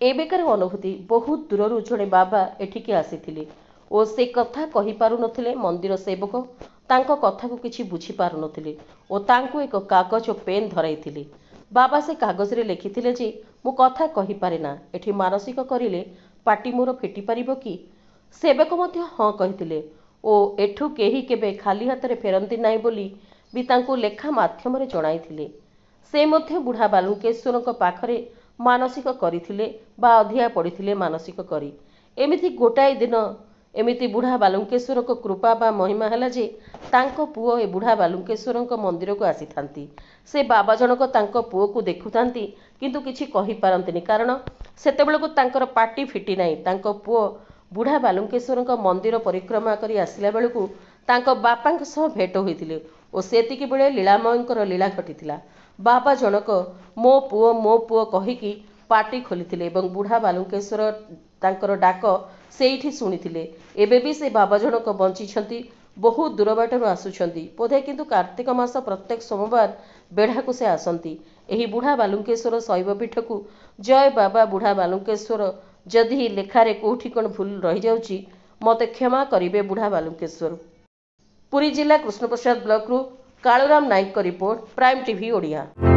एबेकार अनुभूति बहुत दूर जड़े बाबा एठिके आसीथिले ओ से कथा कहि पारु नथिले। मंदिर सेवक तांको कथा को किछि बुझी पारु नथिले ओ तांको एक कागज और पेन धराइथिले। बाबा से कागज रे लिखिथिले जे मु कथा कहि पारे ना, एठी मानसिक करिले पाटी मोर फिटी पारिबो कि? सेवक मध्य हाँ कहिथिले ओ एठु केही केबे खाली हाथ रे फेरंती नाही बोली भी तांको लेखा माध्यम रे जणाइथिले। से मध्य बुढ़ा बालुकेश्वर पाखरे मानसिक करथिले बा अधिया पड़िथिले मानसिक करी। एमिति गोटाए दिन एमिति बुढ़ा बालुकेश्वर को कृपा बा महिमा हैला जे तांको पुओ ए बुढ़ा बालुकेश्वर मंदिर को आसी थांती। से बाबा जनक तांको पुओ को देखुथांती किंतु किछि कहि पारंतिनी, कारण सेतेबेलको तांकर पाटी फिटी नाही। तांको पुओ बुढ़ा बालुकेश्वर मंदिर परिक्रमा करी आसिला बेलକୁ तांको बापांक सह भेट होइथिले ओ सेतिकी बेले लीलामयंकर लीला घटिथिला। बाबा जनक मो पुओ कहिकी पाटी खोलिथिले एवं बुढ़ा बालुकेश्वर तांकर डाक सेठी शुणिथिले। एबे भी से बाबा जनक बंचिछंती, बहुत दूर बाटरू आसुछंती बोधे, किंतु कार्तिक मास प्रत्येक सोमवार बेढ़ा को से आसंती। एही बुढ़ा बालुकेश्वर शैव पीठ को जय बाबा बुढ़ा बालुकेश्वर। जदि लेखारे कोठी कोन भूल रही जाउची मते क्षमा करिवे बुढ़ा बालुकेश्वर। पुरी जिला कृष्णप्रसाद ब्लॉक रु कालुराम नायक रिपोर्ट, प्राइम टीवी ओडिया।